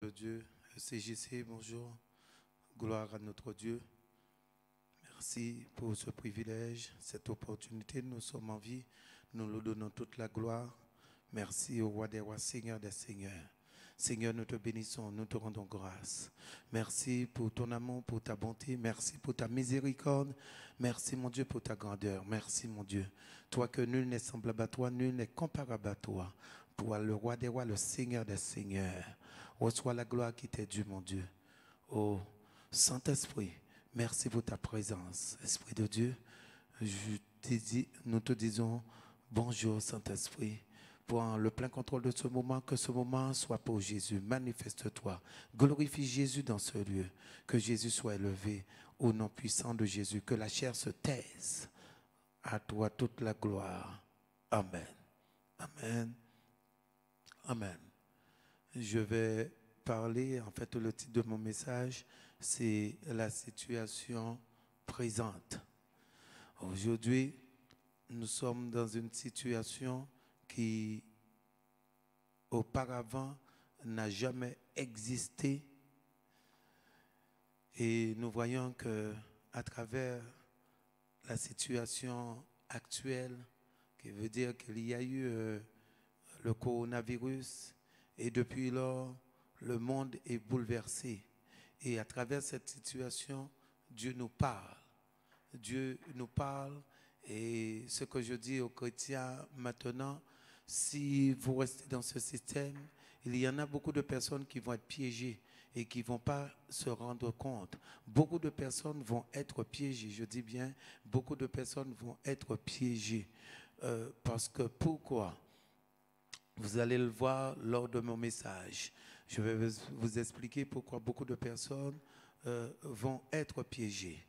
Le Dieu, CJC, bonjour. Gloire à notre Dieu. Merci pour ce privilège, cette opportunité. Nous sommes en vie. Nous nous donnons toute la gloire. Merci au roi des rois, Seigneur des seigneurs. Seigneur, nous te bénissons, nous te rendons grâce. Merci pour ton amour, pour ta bonté. Merci pour ta miséricorde. Merci, mon Dieu, pour ta grandeur. Merci, mon Dieu. Toi que nul n'est semblable à toi, nul n'est comparable à toi. Toi, le roi des rois, le Seigneur des seigneurs. Reçois la gloire qui t'est due, mon Dieu. Oh, Saint-Esprit, merci pour ta présence. Esprit de Dieu, nous te disons bonjour, Saint-Esprit. Prends le plein contrôle de ce moment, que ce moment soit pour Jésus. Manifeste-toi. Glorifie Jésus dans ce lieu. Que Jésus soit élevé au nom puissant de Jésus. Que la chair se taise. À toi toute la gloire. Amen. Amen. Amen. Je vais parler, en fait, le titre de mon message, c'est la situation présente. Aujourd'hui, nous sommes dans une situation qui, auparavant, n'a jamais existé. Et nous voyons que, à travers la situation actuelle, qui veut dire qu'il y a eu le coronavirus, et depuis lors, le monde est bouleversé. Et à travers cette situation, Dieu nous parle. Dieu nous parle. Et ce que je dis aux chrétiens maintenant, si vous restez dans ce système, il y en a beaucoup de personnes qui vont être piégées et qui ne vont pas se rendre compte. Beaucoup de personnes vont être piégées. Je dis bien, beaucoup de personnes vont être piégées. Parce que pourquoi ? Vous allez le voir lors de mon message. Je vais vous expliquer pourquoi beaucoup de personnes vont être piégées.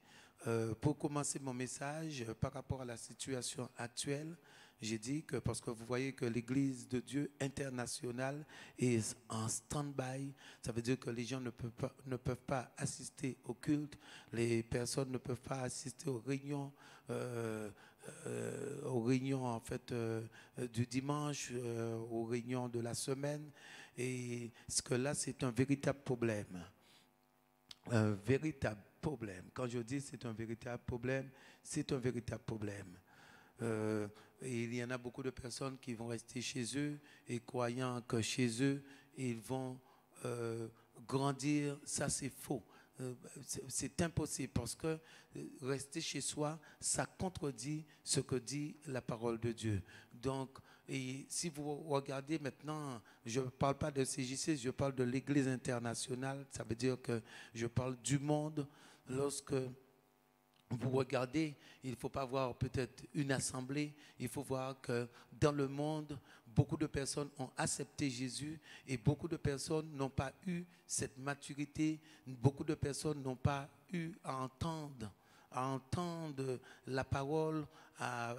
Pour commencer mon message, par rapport à la situation actuelle, j'ai dit que parce que vous voyez que l'Église de Dieu internationale est en stand-by, ça veut dire que les gens ne peuvent pas assister au culte, les personnes ne peuvent pas assister aux réunions en fait du dimanche, aux réunions de la semaine, et ce que là c'est un véritable problème. Un véritable problème. Quand je dis c'est un véritable problème, c'est un véritable problème. Et il y en a beaucoup de personnes qui vont rester chez eux et croyant que chez eux, ils vont grandir. Ça, c'est faux. C'est impossible parce que rester chez soi, ça contredit ce que dit la parole de Dieu. Donc, et si vous regardez maintenant, je ne parle pas de CJC, je parle de l'Église internationale. Ça veut dire que je parle du monde. Lorsque vous regardez, il ne faut pas voir peut-être une assemblée, il faut voir que dans le monde, beaucoup de personnes ont accepté Jésus et beaucoup de personnes n'ont pas eu cette maturité, beaucoup de personnes n'ont pas eu à entendre la parole, à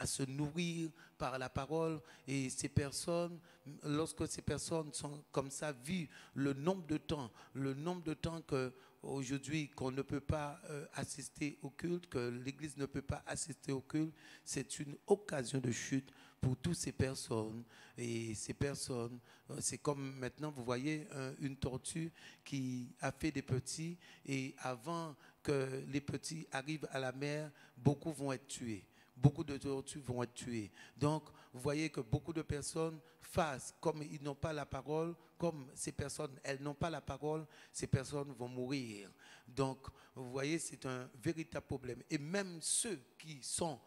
se nourrir par la parole. Et ces personnes, lorsque ces personnes sont comme ça, vivent le nombre de temps que aujourd'hui qu'on ne peut pas assister au culte, que l'Église ne peut pas assister au culte, c'est une occasion de chute pour toutes ces personnes. Et ces personnes, c'est comme maintenant, vous voyez, une tortue qui a fait des petits, et avant que les petits arrivent à la mer, beaucoup vont être tués. Beaucoup de tortues vont être tuées. Donc, vous voyez que beaucoup de personnes face, comme ils n'ont pas la parole, comme ces personnes, elles n'ont pas la parole, ces personnes vont mourir. Donc, vous voyez, c'est un véritable problème. Et même ceux qui sont,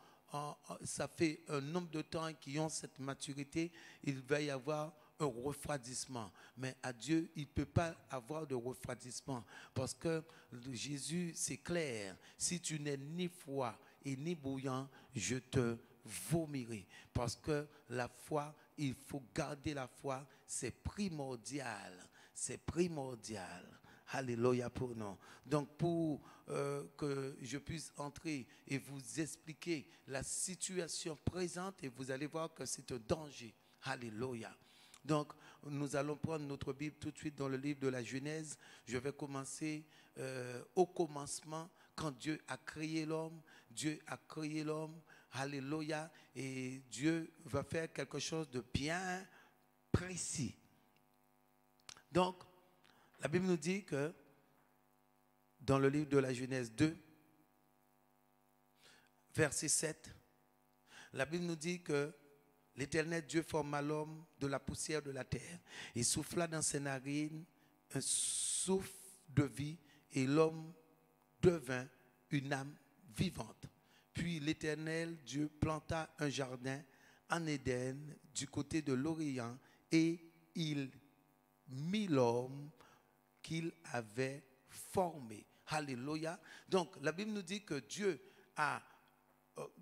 ça fait un nombre de temps qui ont cette maturité, il va y avoir un refroidissement. Mais à Dieu, il ne peut pas avoir de refroidissement. Parce que Jésus, c'est clair. Si tu n'es ni froid et ni bouillant, je te vomirai. Parce que la foi, il faut garder la foi, c'est primordial. C'est primordial. Alléluia pour nous. Donc pour que je puisse entrer et vous expliquer la situation présente, et vous allez voir que c'est un danger. Alléluia. Donc, nous allons prendre notre Bible tout de suite dans le livre de la Genèse. Je vais commencer au commencement, quand Dieu a créé l'homme. Dieu a créé l'homme. Alléluia. Et Dieu va faire quelque chose de bien précis. Donc, la Bible nous dit que dans le livre de la Genèse 2, verset 7, la Bible nous dit que l'Éternel Dieu forma l'homme de la poussière de la terre. Il souffla dans ses narines un souffle de vie et l'homme devint une âme vivante. Puis l'Éternel Dieu planta un jardin en Éden du côté de l'Orient et il mit l'homme qu'il avait formé. Alléluia. Donc la Bible nous dit que Dieu a,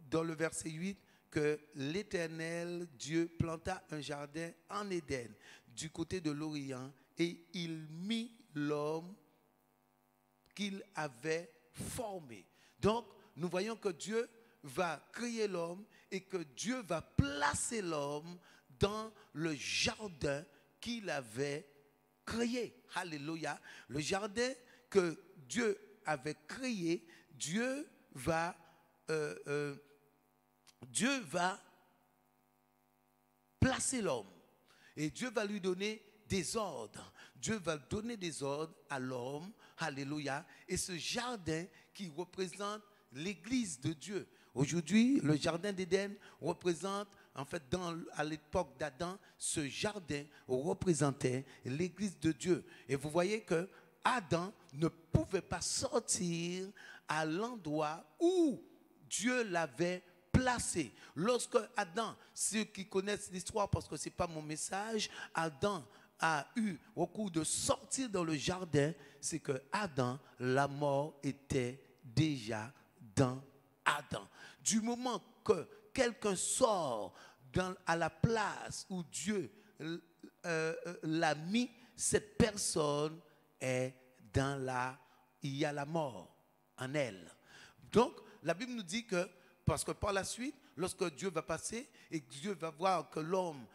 dans le verset 8, que l'Éternel Dieu planta un jardin en Éden du côté de l'Orient et il mit l'homme qu'il avait formé. Donc, nous voyons que Dieu va créer l'homme et que Dieu va placer l'homme dans le jardin qu'il avait créé. Alléluia. Le jardin que Dieu avait créé, Dieu va placer l'homme et Dieu va lui donner des ordres. Dieu va donner des ordres à l'homme. Alléluia. Et ce jardin qui représente l'église de Dieu. Aujourd'hui, le jardin d'Éden représente, en fait, à l'époque d'Adam, ce jardin représentait l'église de Dieu. Et vous voyez que Adam ne pouvait pas sortir à l'endroit où Dieu l'avait placé. Lorsque Adam, ceux qui connaissent l'histoire, parce que ce n'est pas mon message, Adam a eu recours de sortir dans le jardin, c'est que Adam, la mort était déjà dans Adam. Du moment que quelqu'un sort à la place où Dieu l'a mis, cette personne est il y a la mort en elle. Donc, la Bible nous dit que, parce que par la suite, lorsque Dieu va passer et que Dieu va voir que l'homme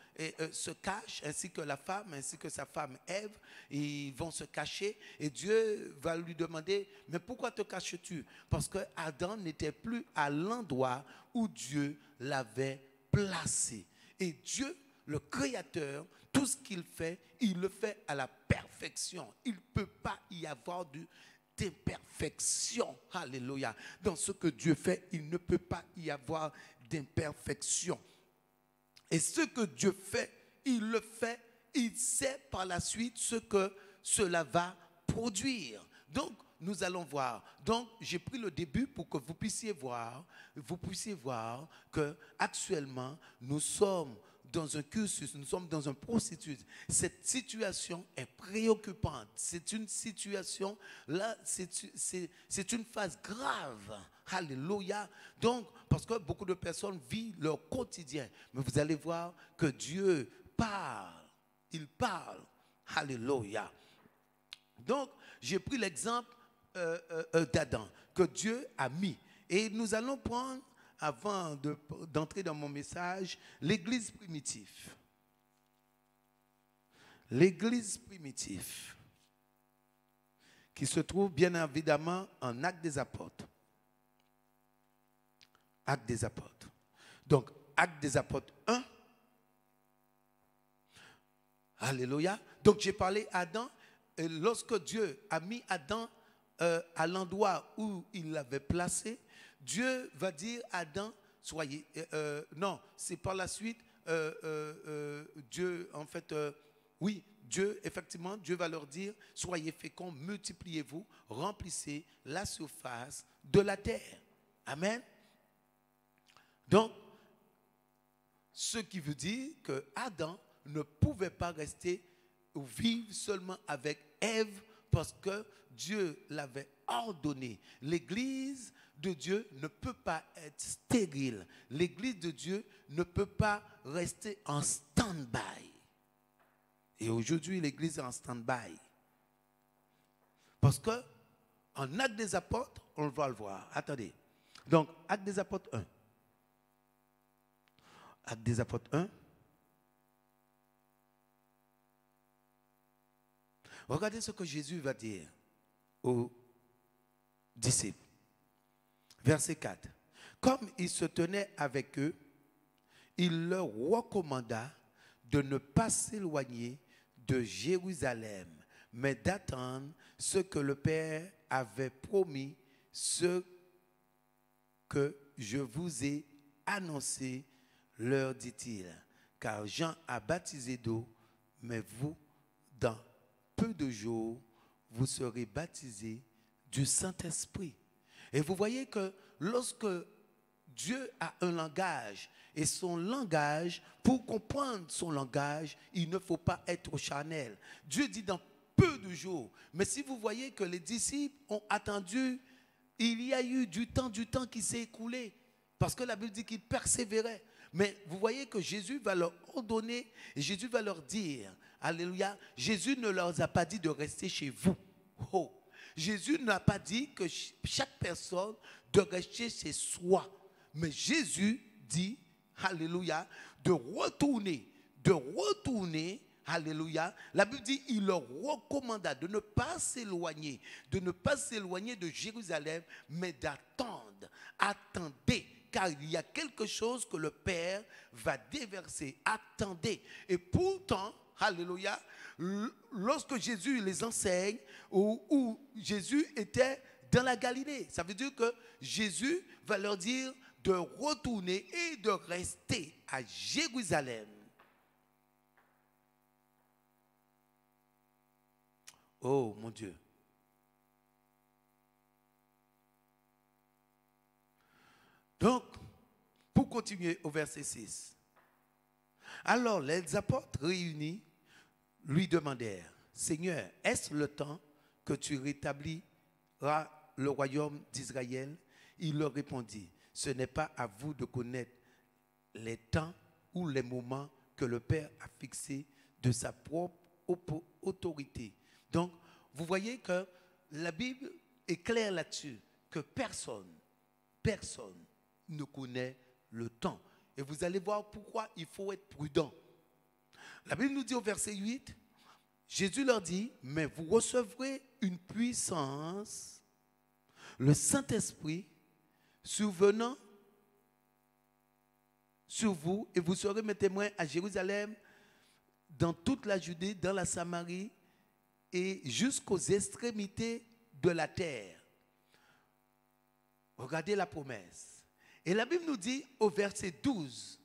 se cache, ainsi que la femme, ainsi que sa femme Ève, ils vont se cacher et Dieu va lui demander, mais pourquoi te caches-tu? Parce que Adam n'était plus à l'endroit où Dieu l'avait placé. Et Dieu, le Créateur, tout ce qu'il fait, il le fait à la perfection. Il ne peut pas y avoir d'imperfection. Alléluia. Dans ce que Dieu fait, il ne peut pas y avoir d'imperfection. Et ce que Dieu fait, il sait par la suite ce que cela va produire. Donc, nous allons voir. Donc, j'ai pris le début pour que vous puissiez voir que actuellement, nous sommes dans un cursus, nous sommes dans un processus. Cette situation est préoccupante. C'est une situation, là, c'est une phase grave. Alléluia. Donc, parce que beaucoup de personnes vivent leur quotidien. Mais vous allez voir que Dieu parle. Il parle. Alléluia. Donc, j'ai pris l'exemple d'Adam, que Dieu a mis. Et nous allons prendre, avant d'entrer dans mon message, l'église primitive. L'église primitive, qui se trouve bien évidemment en Actes des Apôtres. Actes des Apôtres. Donc, Actes des Apôtres 1. Alléluia. Donc, j'ai parlé Adam. Et lorsque Dieu a mis Adam à l'endroit où il l'avait placé, Dieu va dire à Adam, soyez... non, c'est par la suite, Dieu, en fait, oui, Dieu, effectivement, Dieu va leur dire, soyez féconds, multipliez-vous, remplissez la surface de la terre. Amen. Donc, ce qui veut dire que Adam ne pouvait pas rester ou vivre seulement avec Ève parce que Dieu l'avait ordonné. L'église de Dieu ne peut pas être stérile. L'église de Dieu ne peut pas rester en stand-by. Et aujourd'hui, l'église est en stand-by. Parce que en Actes des Apôtres, on va le voir. Attendez. Donc, Actes des Apôtres 1. Actes des Apôtres 1. Regardez ce que Jésus va dire aux disciples. Verset 4. Comme il se tenait avec eux, il leur recommanda de ne pas s'éloigner de Jérusalem, mais d'attendre ce que le Père avait promis, ce que je vous ai annoncé, leur dit-il. Car Jean a baptisé d'eau, mais vous, dans peu de jours, vous serez baptisés du Saint-Esprit. Et vous voyez que lorsque Dieu a un langage, et son langage, pour comprendre son langage, il ne faut pas être charnel. Dieu dit dans peu de jours. Mais si vous voyez que les disciples ont attendu, il y a eu du temps qui s'est écoulé. Parce que la Bible dit qu'ils persévéraient. Mais vous voyez que Jésus va leur ordonner, et Jésus va leur dire, alléluia, Jésus ne leur a pas dit de rester chez vous. Oh. Jésus n'a pas dit que chaque personne doit rester chez soi. Mais Jésus dit, alléluia, de retourner, alléluia. La Bible dit, il leur recommanda de ne pas s'éloigner, de Jérusalem, mais d'attendre. Attendez, car il y a quelque chose que le Père va déverser. Attendez. Et pourtant, alléluia, lorsque Jésus les enseigne, où Jésus était dans la Galilée, ça veut dire que Jésus va leur dire de retourner et de rester à Jérusalem. Oh mon Dieu. Donc, pour continuer au verset 6. Alors les apôtres réunis lui demandèrent, Seigneur, est-ce le temps que tu rétabliras le royaume d'Israël? Il leur répondit, ce n'est pas à vous de connaître les temps ou les moments que le Père a fixés de sa propre autorité. Donc, vous voyez que la Bible est claire là-dessus, que personne ne connaît le temps. Et vous allez voir pourquoi il faut être prudent. La Bible nous dit au verset 8, Jésus leur dit, mais vous recevrez une puissance, le Saint-Esprit, survenant sur vous, et vous serez mes témoins à Jérusalem, dans toute la Judée, dans la Samarie, et jusqu'aux extrémités de la terre. Regardez la promesse. Et la Bible nous dit au verset 12,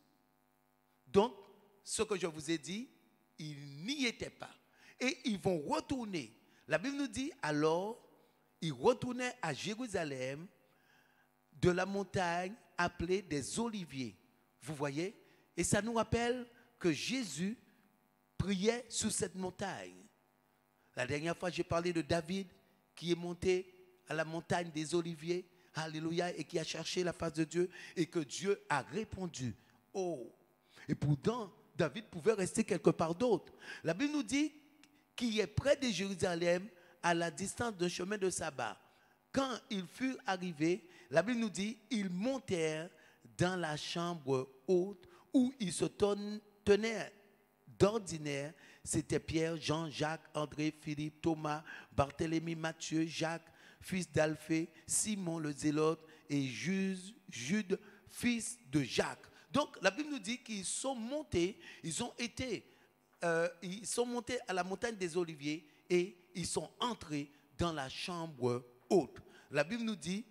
donc, ce que je vous ai dit, ils n'y étaient pas. Et ils vont retourner. La Bible nous dit, alors, ils retournaient à Jérusalem, de la montagne appelée des Oliviers. Vous voyez? Et ça nous rappelle que Jésus priait sur cette montagne. La dernière fois, j'ai parlé de David qui est monté à la montagne des Oliviers. Alléluia. Et qui a cherché la face de Dieu et que Dieu a répondu. Oh! Et pourtant, David pouvait rester quelque part d'autre. La Bible nous dit qu'il est près de Jérusalem à la distance d'un chemin de sabbat. Quand ils furent arrivés, la Bible nous dit, ils montèrent dans la chambre haute où ils se tenaient d'ordinaire. C'était Pierre, Jean, Jacques, André, Philippe, Thomas, Barthélemy, Matthieu, Jacques, fils d'Alphée, Simon le Zélote et Jude, fils de Jacques. Donc la Bible nous dit qu'ils sont montés, ils sont montés à la montagne des Oliviers et ils sont entrés dans la chambre haute. La Bible nous dit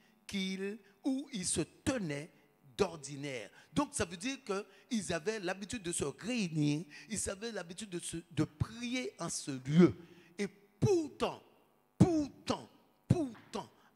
où ils se tenaient d'ordinaire. Donc ça veut dire qu'ils avaient l'habitude de se réunir, ils avaient l'habitude de prier en ce lieu. Et pourtant,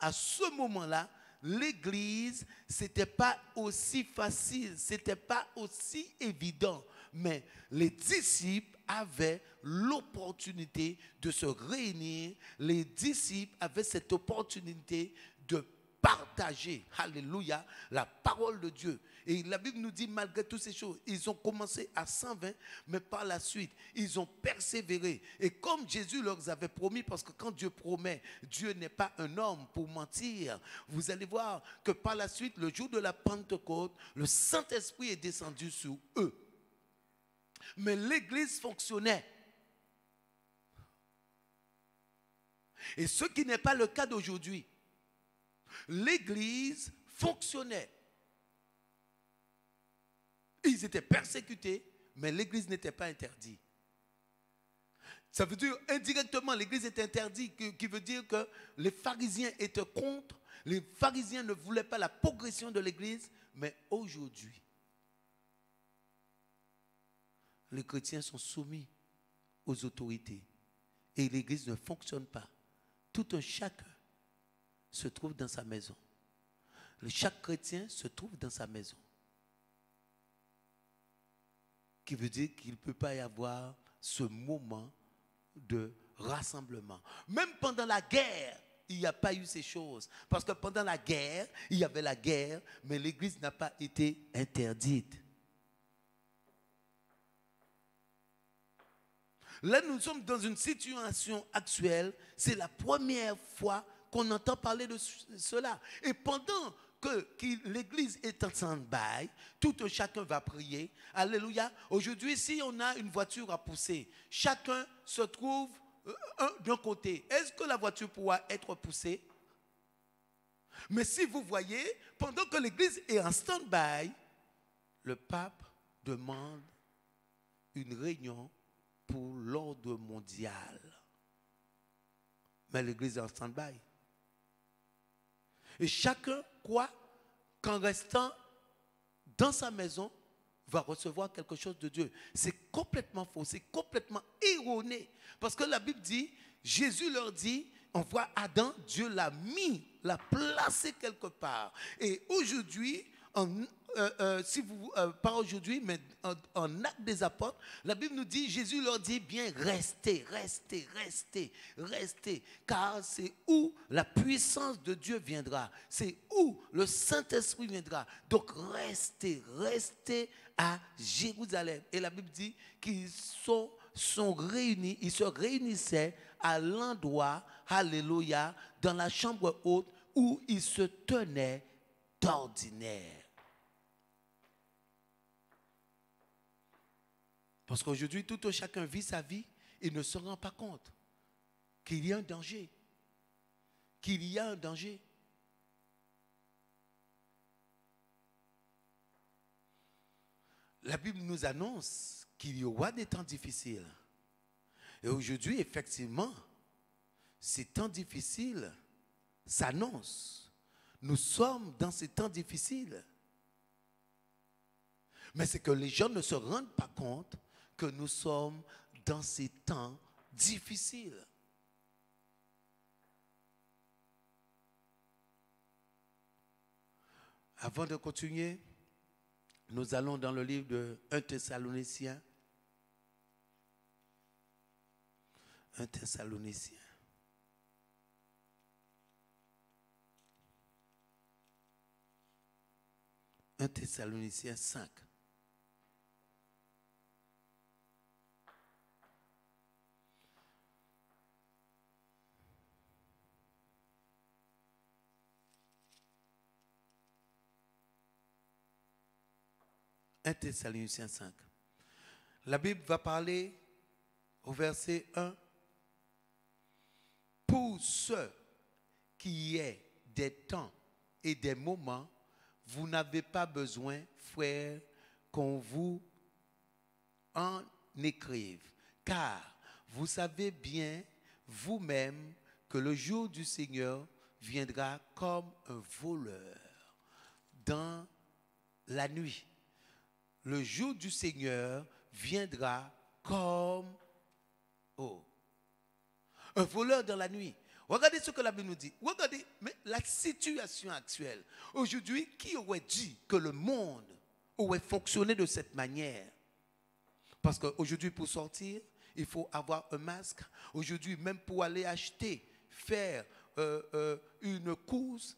à ce moment-là, l'église, ce n'était pas aussi facile, ce n'était pas aussi évident. Mais les disciples avaient l'opportunité de se réunir. Les disciples avaient cette opportunité de partager, alléluia, la parole de Dieu. Et la Bible nous dit, malgré toutes ces choses, ils ont commencé à 120, mais par la suite, ils ont persévéré. Et comme Jésus leur avait promis, parce que quand Dieu promet, Dieu n'est pas un homme pour mentir. Vous allez voir que par la suite, le jour de la Pentecôte, le Saint-Esprit est descendu sur eux. Mais l'église fonctionnait. Et ce qui n'est pas le cas d'aujourd'hui. L'église fonctionnait. Ils étaient persécutés, mais l'église n'était pas interdite. Ça veut dire indirectement, l'église est interdite, qui veut dire que les pharisiens étaient contre, les pharisiens ne voulaient pas la progression de l'église, mais aujourd'hui, les chrétiens sont soumis aux autorités et l'église ne fonctionne pas. Tout un chacun se trouve dans sa maison. Chaque chrétien se trouve dans sa maison. Qui veut dire qu'il ne peut pas y avoir ce moment de rassemblement. Même pendant la guerre, il n'y a pas eu ces choses. Parce que pendant la guerre, il y avait la guerre, mais l'église n'a pas été interdite. Là, nous sommes dans une situation actuelle. C'est la première fois qu'on entend parler de cela. Et pendant que l'église est en stand-by, tout chacun va prier. Alléluia. Aujourd'hui, si on a une voiture à pousser, chacun se trouve d'un côté. Est-ce que la voiture pourra être poussée? Mais si vous voyez, pendant que l'église est en stand-by, le pape demande une réunion pour l'ordre mondial. Mais l'église est en stand-by. Et chacun croit qu'en restant dans sa maison, va recevoir quelque chose de Dieu. C'est complètement faux, c'est complètement erroné. Parce que la Bible dit, Jésus leur dit, on voit Adam, Dieu l'a mis, l'a placé quelque part. Et aujourd'hui, pas aujourd'hui, mais en Actes des Apôtres, la Bible nous dit, Jésus leur dit bien, restez, restez, restez, restez, car c'est où la puissance de Dieu viendra, c'est où le Saint-Esprit viendra. Donc restez, restez à Jérusalem. Et la Bible dit qu'ils sont réunis, ils se réunissaient à l'endroit, alléluia, dans la chambre haute où ils se tenaient d'ordinaire. Parce qu'aujourd'hui, tout chacun vit sa vie et ne se rend pas compte qu'il y a un danger. Qu'il y a un danger. La Bible nous annonce qu'il y aura des temps difficiles. Et aujourd'hui, effectivement, ces temps difficiles s'annoncent. Nous sommes dans ces temps difficiles. Mais c'est que les gens ne se rendent pas compte que nous sommes dans ces temps difficiles. Avant de continuer, nous allons dans le livre de 1 Thessaloniciens. 1 Thessaloniciens. Un Thessaloniciens 5. Un Thessaloniciens 5. La Bible va parler au verset 1. Pour ceux qui est des temps et des moments, vous n'avez pas besoin, frères, qu'on vous en écrive. Car vous savez bien vous-même que le jour du Seigneur viendra comme un voleur dans la nuit. Le jour du Seigneur viendra comme un voleur dans la nuit. Regardez ce que la Bible nous dit. Regardez mais la situation actuelle. Aujourd'hui, qui aurait dit que le monde aurait fonctionné de cette manière? Parce qu'aujourd'hui, pour sortir, il faut avoir un masque. Aujourd'hui, même pour aller acheter, faire une course,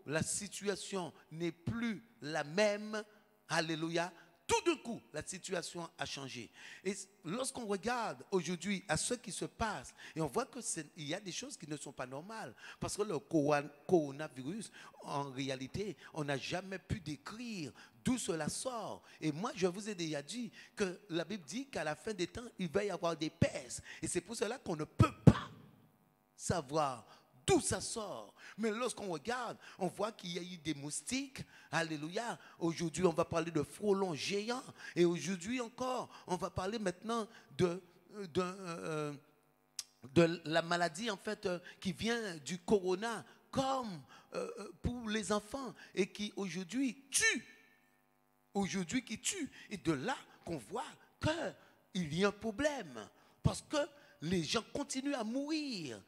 la situation n'est plus la même. Alléluia. Tout d'un coup, la situation a changé. Et lorsqu'on regarde aujourd'hui à ce qui se passe, et on voit qu'il y a des choses qui ne sont pas normales. Parce que le coronavirus, en réalité, on n'a jamais pu décrire d'où cela sort. Et moi, je vous ai déjà dit que la Bible dit qu'à la fin des temps, il va y avoir des pestes. Et c'est pour cela qu'on ne peut pas savoir d'où ça sort. Mais lorsqu'on regarde, on voit qu'il y a eu des moustiques. Alléluia. Aujourd'hui, on va parler de frelons géants. Et aujourd'hui encore, on va parler maintenant de la maladie en fait qui vient du corona, comme pour les enfants et qui aujourd'hui tue. Aujourd'hui qui tue. Et de là qu'on voit qu'il y a un problème. Parce que les gens continuent à mourir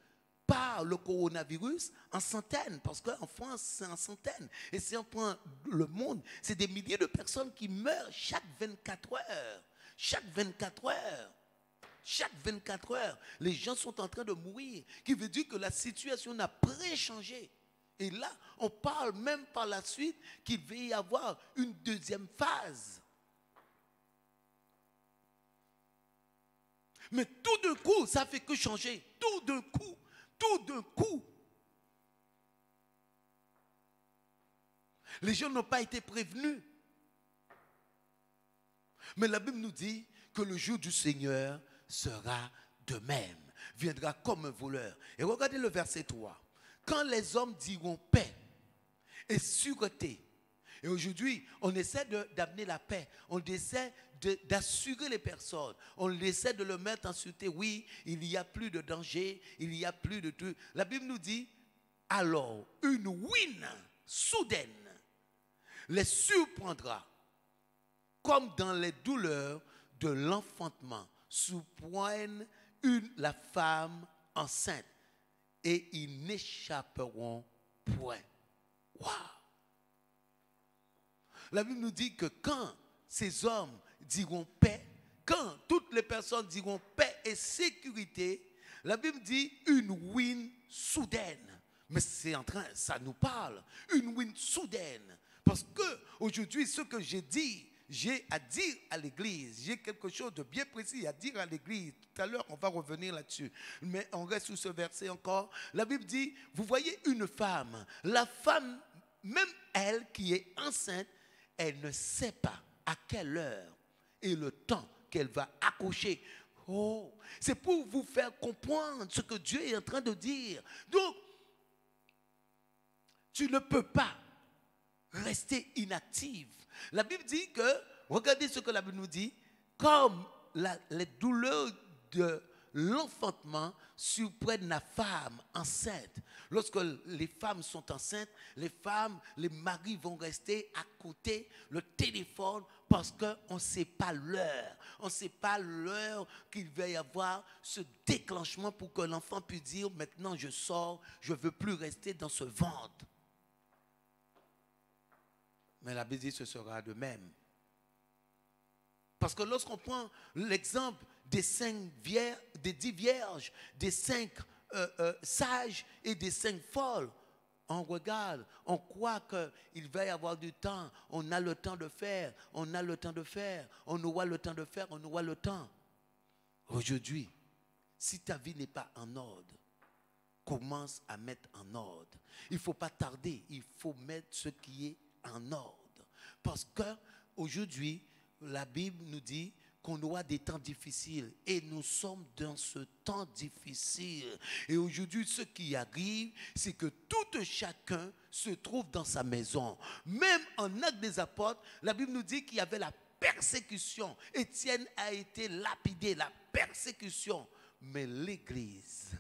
par le coronavirus en centaines. Parce qu'en France, c'est en centaines. Et si on prend le monde, c'est des milliers de personnes qui meurent chaque 24 heures. Chaque 24 heures. Chaque 24 heures, les gens sont en train de mourir. Qui veut dire que la situation n'a pas changé. Et là, on parle même par la suite qu'il va y avoir une deuxième phase. Mais tout d'un coup, ça fait que changer. Tout d'un coup. Tout d'un coup. Les gens n'ont pas été prévenus. Mais la Bible nous dit que le jour du Seigneur sera de même. Viendra comme un voleur. Et regardez le verset 3. Quand les hommes diront paix et sûreté, et aujourd'hui, on essaie d'amener la paix, on essaie d'assurer les personnes, on essaie de le mettre en sûreté. Oui, il n'y a plus de danger, il n'y a plus de tout. La Bible nous dit, alors une ruine soudaine les surprendra, comme dans les douleurs de l'enfantement, surprennent la femme enceinte. Et ils n'échapperont point. Waouh! La Bible nous dit que quand ces hommes diront paix, quand toutes les personnes diront paix et sécurité, la Bible dit une ruine soudaine. Mais c'est en train, ça nous parle, une ruine soudaine. Parce que aujourd'hui, ce que j'ai à dire à l'église, j'ai quelque chose de bien précis à dire à l'église. Tout à l'heure, on va revenir là-dessus. Mais on reste sous ce verset encore. La Bible dit, vous voyez une femme, la femme, même elle qui est enceinte, elle ne sait pas à quelle heure et le temps qu'elle va accoucher. Oh, c'est pour vous faire comprendre ce que Dieu est en train de dire. Donc, tu ne peux pas rester inactive. La Bible dit que, regardez ce que la Bible nous dit, comme les douleurs de l'enfantement surprennent la femme enceinte. Lorsque les femmes sont enceintes, les maris vont rester à côté le téléphone parce qu'on ne sait pas l'heure. On ne sait pas l'heure qu'il va y avoir ce déclenchement pour que l'enfant puisse dire, maintenant je sors, je ne veux plus rester dans ce ventre. Mais la Bible dit que ce sera de même. Parce que lorsqu'on prend l'exemple des 10 vierges, des 5 sages et des 5 folles, on regarde, on croit qu'il va y avoir du temps, on a le temps de faire, on a le temps de faire, on aura le temps de faire, on aura le temps. Aujourd'hui, si ta vie n'est pas en ordre, commence à mettre en ordre. Il ne faut pas tarder, il faut mettre ce qui est en ordre. Parce qu'aujourd'hui, la Bible nous dit qu'on aura des temps difficiles. Et nous sommes dans ce temps difficile. Et aujourd'hui, ce qui arrive, c'est que tout chacun se trouve dans sa maison. Même en Actes des Apôtres, la Bible nous dit qu'il y avait la persécution. Étienne a été lapidé, la persécution. Mais l'Église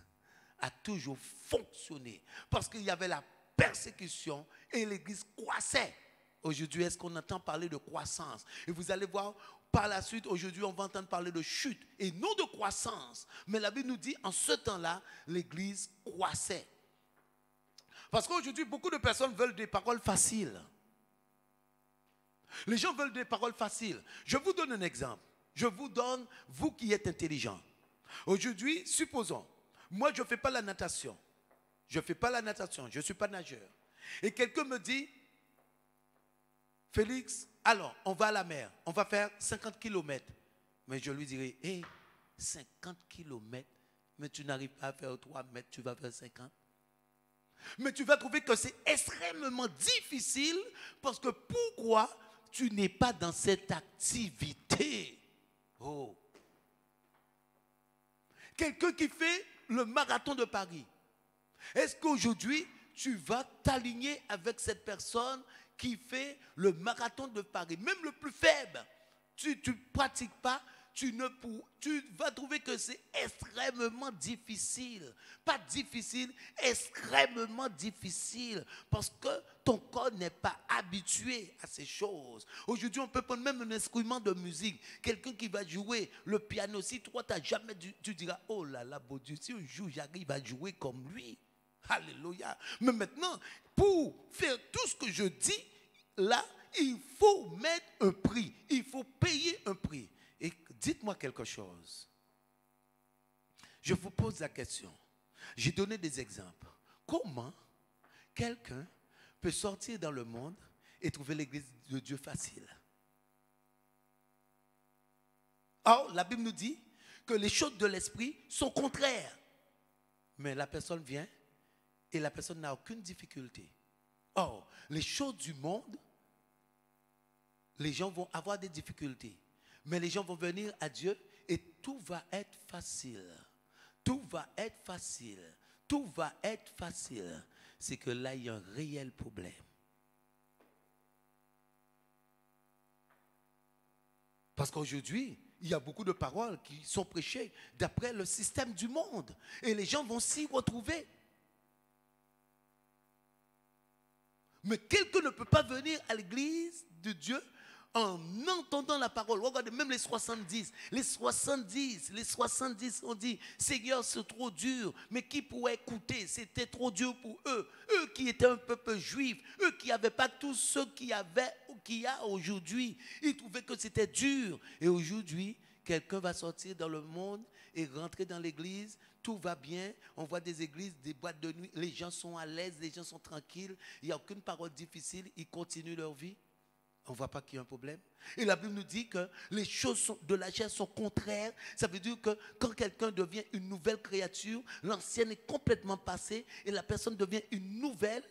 a toujours fonctionné. Parce qu'il y avait la persécution et l'Église croissait. Aujourd'hui, est-ce qu'on entend parler de croissance? Et vous allez voir, par la suite, aujourd'hui, on va entendre parler de chute et non de croissance. Mais la Bible nous dit, en ce temps-là, l'Église croissait. Parce qu'aujourd'hui, beaucoup de personnes veulent des paroles faciles. Les gens veulent des paroles faciles. Je vous donne un exemple. Je vous donne, vous qui êtes intelligent. Aujourd'hui, supposons, moi, je ne fais pas la natation. Je ne fais pas la natation, je ne suis pas nageur. Et quelqu'un me dit, Félix, alors, on va à la mer, on va faire 50 km. Mais je lui dirai, hé, 50 km, mais tu n'arrives pas à faire 3 mètres, tu vas faire 50. Mais tu vas trouver que c'est extrêmement difficile parce que pourquoi tu n'es pas dans cette activité? Oh. Quelqu'un qui fait le marathon de Paris, est-ce qu'aujourd'hui, tu vas t'aligner avec cette personne qui fait le marathon de Paris? Même le plus faible, tu ne pratiques pas, tu vas trouver que c'est extrêmement difficile. Pas difficile, extrêmement difficile. Parce que ton corps n'est pas habitué à ces choses. Aujourd'hui, on peut prendre même un instrument de musique. Quelqu'un qui va jouer le piano. Si toi, tu n'as jamais dû, tu diras, oh là là, bon Dieu, si un jour j'arrive à jouer comme lui. Alléluia. Mais maintenant, pour faire tout ce que je dis, là, il faut mettre un prix. Il faut payer un prix. Et dites-moi quelque chose. Je vous pose la question. J'ai donné des exemples. Comment quelqu'un peut sortir dans le monde et trouver l'église de Dieu facile? Or, la Bible nous dit que les choses de l'esprit sont contraires. Mais la personne vient et la personne n'a aucune difficulté. Or, les choses du monde, les gens vont avoir des difficultés. Mais les gens vont venir à Dieu et tout va être facile. Tout va être facile. Tout va être facile. C'est que là, il y a un réel problème. Parce qu'aujourd'hui, il y a beaucoup de paroles qui sont prêchées d'après le système du monde. Et les gens vont s'y retrouver. Mais quelqu'un ne peut pas venir à l'église de Dieu en entendant la parole. Regardez, même les 70 ont dit, Seigneur, c'est trop dur. Mais qui pourrait écouter? C'était trop dur pour eux. Eux qui étaient un peuple juif, eux qui n'avaient pas tout ce qu'il y a aujourd'hui. Ils trouvaient que c'était dur. Et aujourd'hui, quelqu'un va sortir dans le monde et rentrer dans l'église. Tout va bien, on voit des églises, des boîtes de nuit, les gens sont à l'aise, les gens sont tranquilles, il n'y a aucune parole difficile, ils continuent leur vie. On ne voit pas qu'il y a un problème. Et la Bible nous dit que les choses de la chair sont contraires. Ça veut dire que quand quelqu'un devient une nouvelle créature, l'ancienne est complètement passée et la personne devient une nouvelle.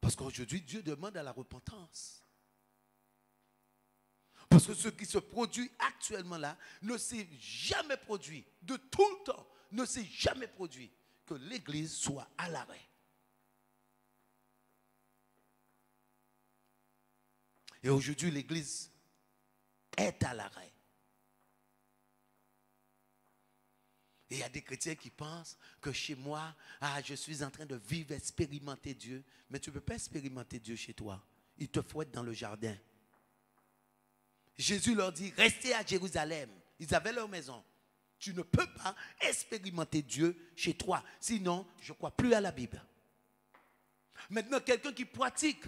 Parce qu'aujourd'hui, Dieu demande à la repentance. Parce que ce qui se produit actuellement là ne s'est jamais produit, de tout le temps, ne s'est jamais produit que l'église soit à l'arrêt. Et aujourd'hui, l'église est à l'arrêt. Et il y a des chrétiens qui pensent que chez moi, je suis en train de vivre, expérimenter Dieu. Mais tu ne peux pas expérimenter Dieu chez toi. Il te faut être dans le jardin. Jésus leur dit, restez à Jérusalem. Ils avaient leur maison. Tu ne peux pas expérimenter Dieu chez toi. Sinon, je ne crois plus à la Bible. Maintenant, quelqu'un qui pratique,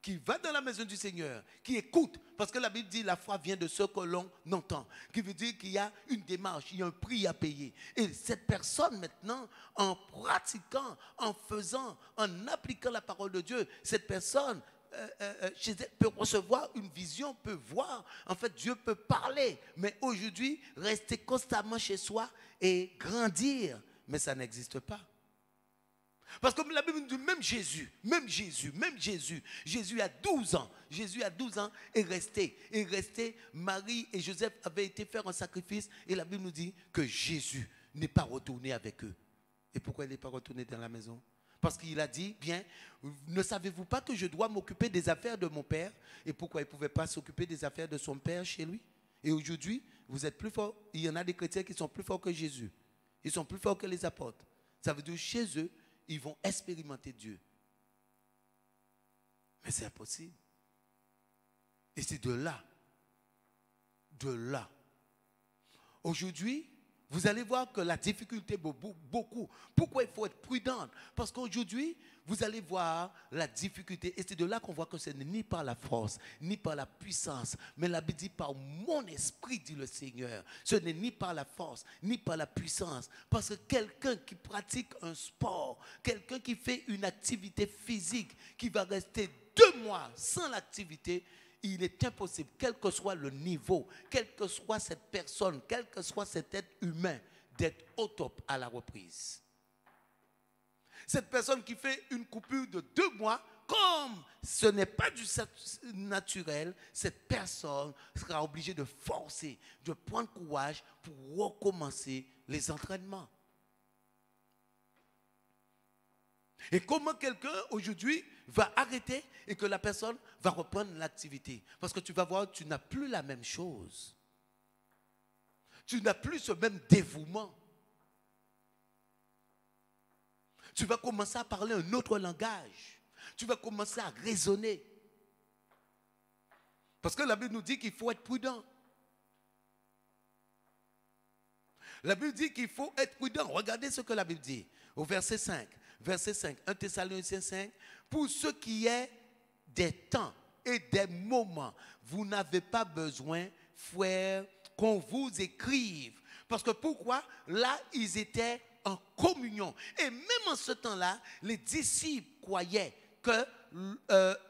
qui va dans la maison du Seigneur, qui écoute, parce que la Bible dit la foi vient de ce que l'on entend, qui veut dire qu'il y a une démarche, il y a un prix à payer. Et cette personne maintenant, en pratiquant, en faisant, en appliquant la parole de Dieu, cette personne peut recevoir une vision, peut voir. En fait, Dieu peut parler. Mais aujourd'hui, rester constamment chez soi et grandir, mais ça n'existe pas. Parce que la Bible dit, même Jésus, Jésus a 12 ans. Jésus a 12 ans est resté. Marie et Joseph avaient été faire un sacrifice. Et la Bible nous dit que Jésus n'est pas retourné avec eux. Et pourquoi il n'est pas retourné dans la maison? Parce qu'il a dit, bien, ne savez-vous pas que je dois m'occuper des affaires de mon père? Et pourquoi il ne pouvait pas s'occuper des affaires de son père chez lui? Et aujourd'hui, vous êtes plus forts. Il y en a des chrétiens qui sont plus forts que Jésus. Ils sont plus forts que les apôtres. Ça veut dire chez eux, ils vont expérimenter Dieu. Mais c'est impossible. Et c'est de là. Aujourd'hui, vous allez voir que la difficulté beaucoup. Pourquoi il faut être prudent? Parce qu'aujourd'hui, vous allez voir la difficulté. Et c'est de là qu'on voit que ce n'est ni par la force, ni par la puissance. Mais la Bible dit par mon esprit, dit le Seigneur. Ce n'est ni par la force, ni par la puissance. Parce que quelqu'un qui pratique un sport, quelqu'un qui fait une activité physique, qui va rester 2 mois sans l'activité, il est impossible, quel que soit le niveau, quelle que soit cette personne, quel que soit cet être humain, d'être au top à la reprise. Cette personne qui fait une coupure de 2 mois, comme ce n'est pas du naturel, cette personne sera obligée de forcer, de prendre courage pour recommencer les entraînements. Et comment quelqu'un aujourd'hui va arrêter et que la personne va reprendre l'activité? Parce que tu vas voir, tu n'as plus la même chose. Tu n'as plus ce même dévouement. Tu vas commencer à parler un autre langage. Tu vas commencer à raisonner. Parce que la Bible nous dit qu'il faut être prudent. La Bible dit qu'il faut être prudent. Regardez ce que la Bible dit. Au verset 5. Verset 5. 1 Thessaloniciens 5. Pour ce qui est des temps et des moments, vous n'avez pas besoin, frères, qu'on vous écrive. Parce que pourquoi? Là, ils étaient en communion. Et même en ce temps-là, les disciples croyaient que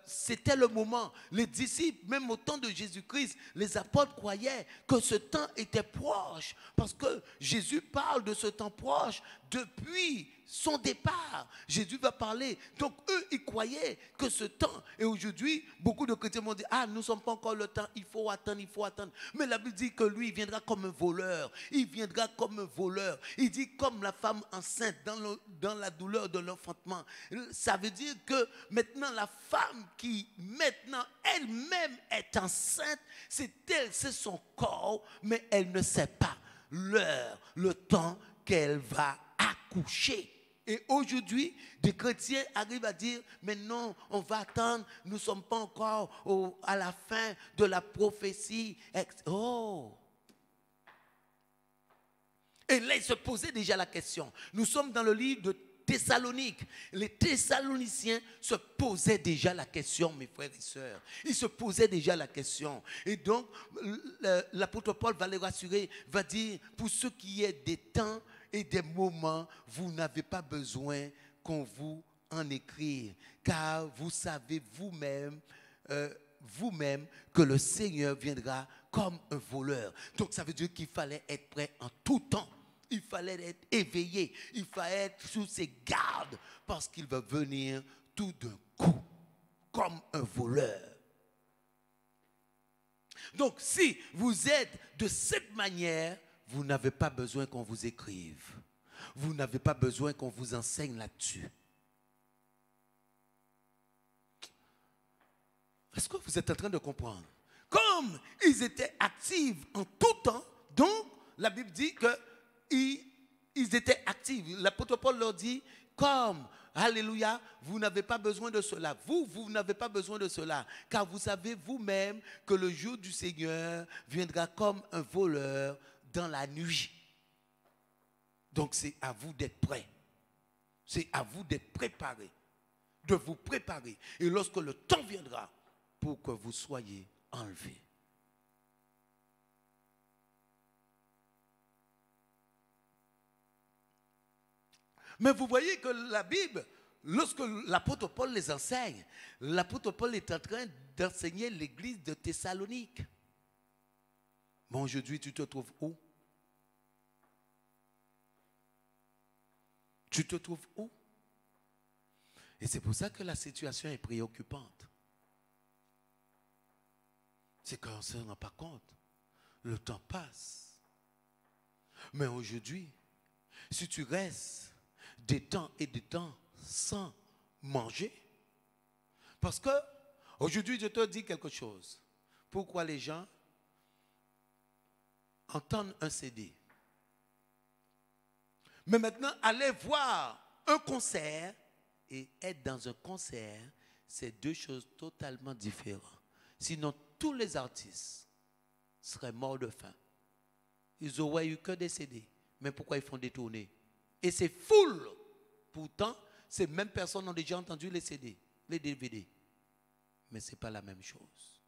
c'était le moment. Les disciples, même au temps de Jésus-Christ, les apôtres croyaient que ce temps était proche. Parce que Jésus parle de ce temps proche depuis son départ. Jésus va parler. Donc eux, ils croyaient que ce temps. Et aujourd'hui, beaucoup de chrétiens m'ont dit, ah, nous ne sommes pas encore le temps, il faut attendre, il faut attendre. Mais la Bible dit que lui, il viendra comme un voleur. Il viendra comme un voleur. Il dit comme la femme enceinte dans la douleur de l'enfantement. Ça veut dire que maintenant, la femme qui maintenant elle-même est enceinte, c'est elle, c'est son corps, mais elle ne sait pas l'heure, le temps qu'elle va accoucher. Et aujourd'hui, des chrétiens arrivent à dire, mais non, on va attendre, nous ne sommes pas encore à la fin de la prophétie. Oh! Et là, ils se posaient déjà la question. Nous sommes dans le livre de Thessalonique. Les Thessaloniciens se posaient déjà la question, mes frères et sœurs. Ils se posaient déjà la question. Et donc, l'apôtre Paul va les rassurer, va dire, pour ce qui est des temps et des moments, vous n'avez pas besoin qu'on vous en écrive, car vous savez vous-même que le Seigneur viendra comme un voleur. Donc ça veut dire qu'il fallait être prêt en tout temps. Il fallait être éveillé. Il fallait être sous ses gardes parce qu'il va venir tout d'un coup comme un voleur. Donc si vous êtes de cette manière, vous n'avez pas besoin qu'on vous écrive. Vous n'avez pas besoin qu'on vous enseigne là-dessus. Est-ce que vous êtes en train de comprendre? Comme ils étaient actifs en tout temps, donc la Bible dit qu'ils étaient actifs. L'apôtre Paul leur dit, comme, alléluia, vous n'avez pas besoin de cela. Vous n'avez pas besoin de cela. Car vous savez vous-même que le jour du Seigneur viendra comme un voleur dans la nuit. Donc c'est à vous d'être prêts. C'est à vous d'être préparés. De vous préparer. Et lorsque le temps viendra, pour que vous soyez enlevés. Mais vous voyez que la Bible, lorsque l'apôtre Paul les enseigne, l'apôtre Paul est en train d'enseigner l'église de Thessalonique. Mais aujourd'hui, tu te trouves où? Tu te trouves où? Et c'est pour ça que la situation est préoccupante. C'est qu'on ne se rend pas compte. Le temps passe. Mais aujourd'hui, si tu restes des temps et des temps sans manger, parce que aujourd'hui, je te dis quelque chose. Pourquoi les gens entendent un CD? Mais maintenant, aller voir un concert et être dans un concert, c'est deux choses totalement différentes. Sinon, tous les artistes seraient morts de faim. Ils n'auraient eu que des CD. Mais pourquoi ils font des tournées? Et c'est full. Pourtant, ces mêmes personnes ont déjà entendu les CD, les DVD. Mais ce n'est pas la même chose.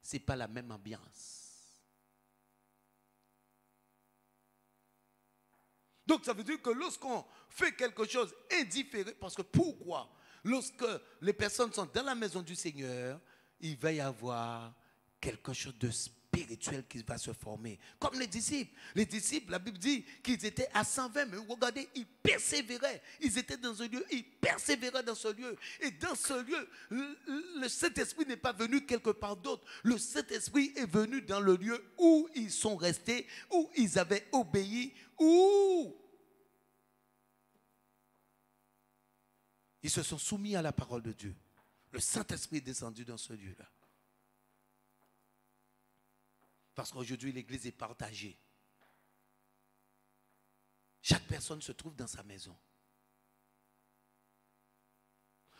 Ce n'est pas la même ambiance. Donc ça veut dire que lorsqu'on fait quelque chose indifférent, parce que pourquoi? Lorsque les personnes sont dans la maison du Seigneur, il va y avoir quelque chose de spirituel qui va se former. Comme les disciples. Les disciples, la Bible dit qu'ils étaient à 120, mais regardez, ils persévéraient. Ils étaient dans un lieu, ils persévéraient dans ce lieu. Et dans ce lieu, le Saint-Esprit n'est pas venu quelque part d'autre. Le Saint-Esprit est venu dans le lieu où ils sont restés, où ils avaient obéi, où Ils se sont soumis à la parole de Dieu. Le Saint-Esprit est descendu dans ce lieu-là. Parce qu'aujourd'hui, l'Église est partagée. Chaque personne se trouve dans sa maison.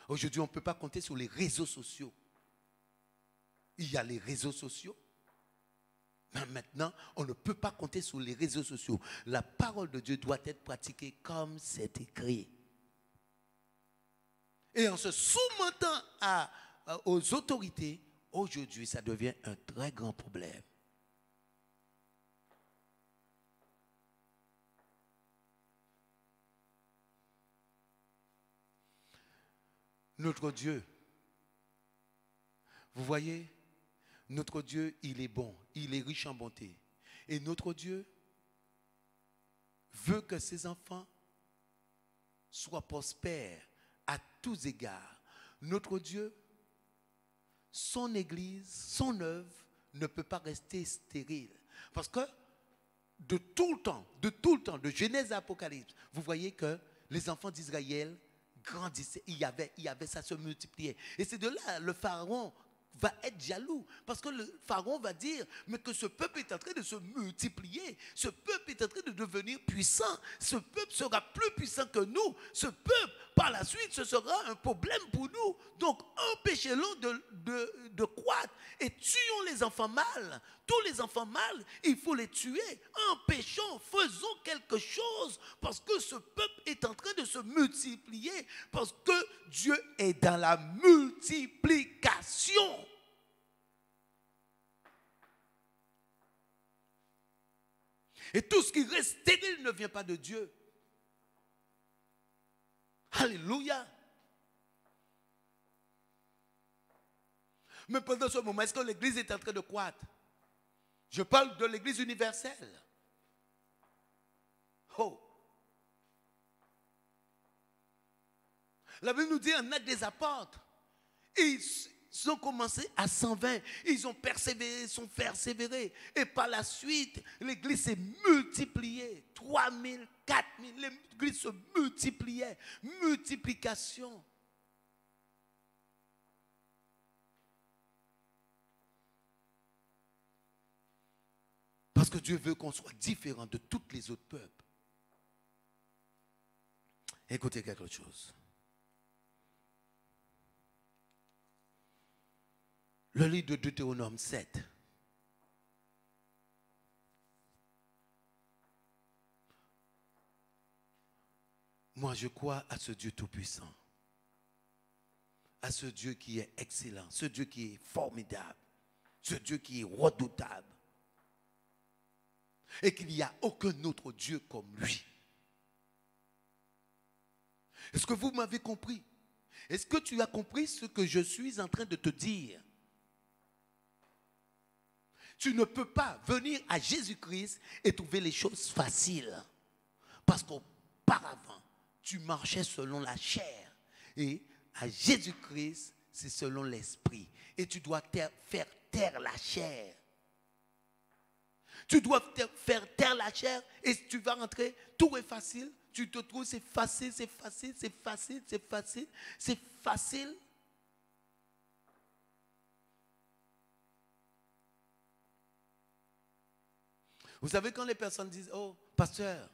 Aujourd'hui, on ne peut pas compter sur les réseaux sociaux. Il y a les réseaux sociaux. Mais maintenant, on ne peut pas compter sur les réseaux sociaux. La parole de Dieu doit être pratiquée comme c'est écrit. Et en se soumettant aux autorités, aujourd'hui, ça devient un très grand problème. Notre Dieu, vous voyez, notre Dieu, il est bon, il est riche en bonté. Et notre Dieu veut que ses enfants soient prospères à tous égards. Notre Dieu, son Église, son œuvre ne peut pas rester stérile. Parce que de tout le temps, de Genèse à Apocalypse, vous voyez que les enfants d'Israël grandissaient, il y avait ça se multipliait. Et c'est de là, le Pharaon va être jaloux. Parce que le Pharaon va dire, mais que ce peuple est en train de se multiplier. Ce peuple est en train de devenir puissant. Ce peuple sera plus puissant que nous. Ce peuple, par la suite, ce sera un problème pour nous. Donc, empêchez-le de croître et tuons les enfants mâles. Tous les enfants mâles, il faut les tuer. Empêchons, faisons quelque chose parce que ce peuple est en train de se multiplier. Parce que Dieu est dans la multiplication. Et tout ce qui reste stérile ne vient pas de Dieu. Alléluia. Mais pendant ce moment, est-ce que l'Église est en train de croître? Je parle de l'Église universelle. Oh. La Bible nous dit en Actes des Apôtres, ils ont commencé à 120, ils ont persévéré, sont persévérés. Et par la suite, l'Église s'est multipliée. 3000, 4000, l'Église se multipliait. Multiplication. Parce que Dieu veut qu'on soit différent de tous les autres peuples. Écoutez quelque chose. Le livre de Deutéronome 7. Moi, je crois à ce Dieu tout-puissant. À ce Dieu qui est excellent. Ce Dieu qui est formidable. Ce Dieu qui est redoutable. Et qu'il n'y a aucun autre Dieu comme lui. Est-ce que vous m'avez compris? Est-ce que tu as compris ce que je suis en train de te dire? Tu ne peux pas venir à Jésus-Christ et trouver les choses faciles. Parce qu'auparavant, tu marchais selon la chair. Et à Jésus-Christ, c'est selon l'esprit. Et tu dois faire taire la chair. Tu dois faire taire la chair et tu vas rentrer, tout est facile. Tu te trouves, c'est facile, c'est facile, c'est facile, c'est facile, c'est facile. Vous savez quand les personnes disent, oh, pasteur,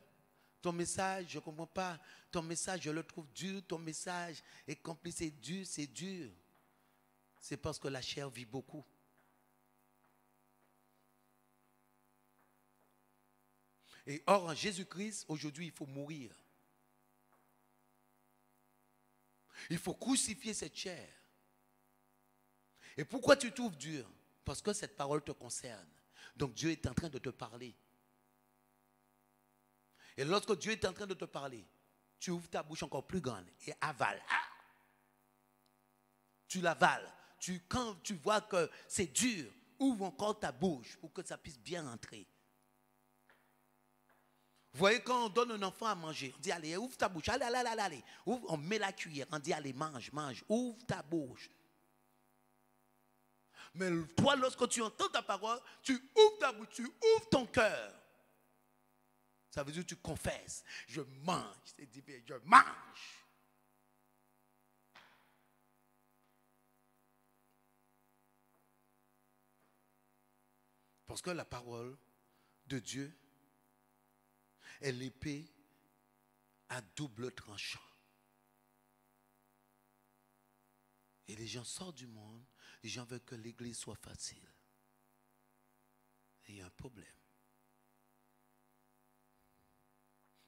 ton message, je ne comprends pas, ton message, je le trouve dur, ton message est compliqué, c'est dur, c'est dur. C'est parce que la chair vit beaucoup. Et or, en Jésus-Christ, aujourd'hui, il faut mourir. Il faut crucifier cette chair. Et pourquoi tu trouves dur? Parce que cette parole te concerne. Donc Dieu est en train de te parler. Et lorsque Dieu est en train de te parler, tu ouvres ta bouche encore plus grande et avales. Ah! Tu l'avales. Quand tu vois que c'est dur, ouvre encore ta bouche pour que ça puisse bien entrer. Vous voyez, quand on donne un enfant à manger, on dit allez, ouvre ta bouche, allez. Ouvre, on met la cuillère, on dit allez, mange, ouvre ta bouche. Mais toi, lorsque tu entends ta parole, tu ouvres ta bouche, tu ouvres ton cœur. Ça veut dire que tu confesses, je mange, c'est divin, je mange. Parce que la parole de Dieu est l'épée à double tranchant. Et les gens sortent du monde, les gens veulent que l'église soit facile. Et il y a un problème.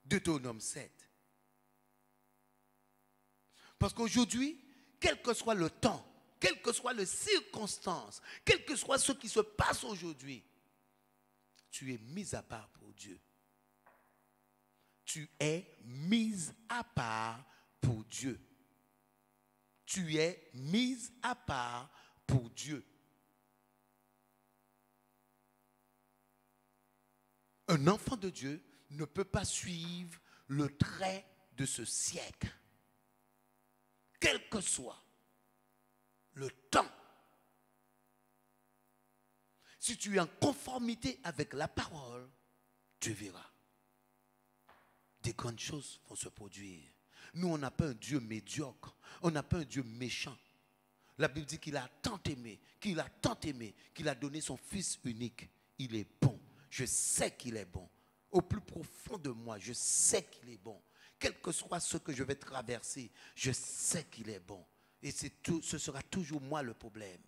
Deutéronome 7. Parce qu'aujourd'hui, quel que soit le temps, quelles que soient les circonstances, quel que soit ce qui se passe aujourd'hui, tu es mis à part pour Dieu. Tu es mis à part pour Dieu. Tu es mis à part pour Dieu. Un enfant de Dieu ne peut pas suivre le trait de ce siècle. Quel que soit le temps. Si tu es en conformité avec la parole, tu verras. Des grandes choses vont se produire. Nous, on n'a pas un Dieu médiocre. On n'a pas un Dieu méchant. La Bible dit qu'il a tant aimé, qu'il a donné son Fils unique. Il est bon. Je sais qu'il est bon. Au plus profond de moi, je sais qu'il est bon. Quel que soit ce que je vais traverser, je sais qu'il est bon. Et ce sera toujours moi le problème.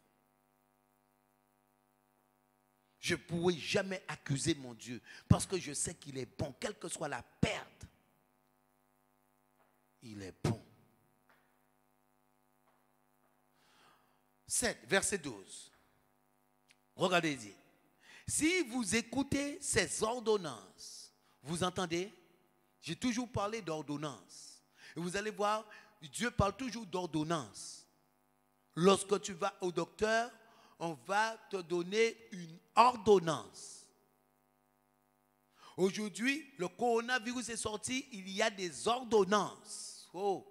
Je ne pourrai jamais accuser mon Dieu parce que je sais qu'il est bon. Quelle que soit la perte, il est bon. 7, verset 12. Regardez-y. Si vous écoutez ces ordonnances, vous entendez? J'ai toujours parlé d'ordonnances. Et vous allez voir, Dieu parle toujours d'ordonnances. Lorsque tu vas au docteur, on va te donner une ordonnance. Aujourd'hui, le coronavirus est sorti, il y a des ordonnances. Oh.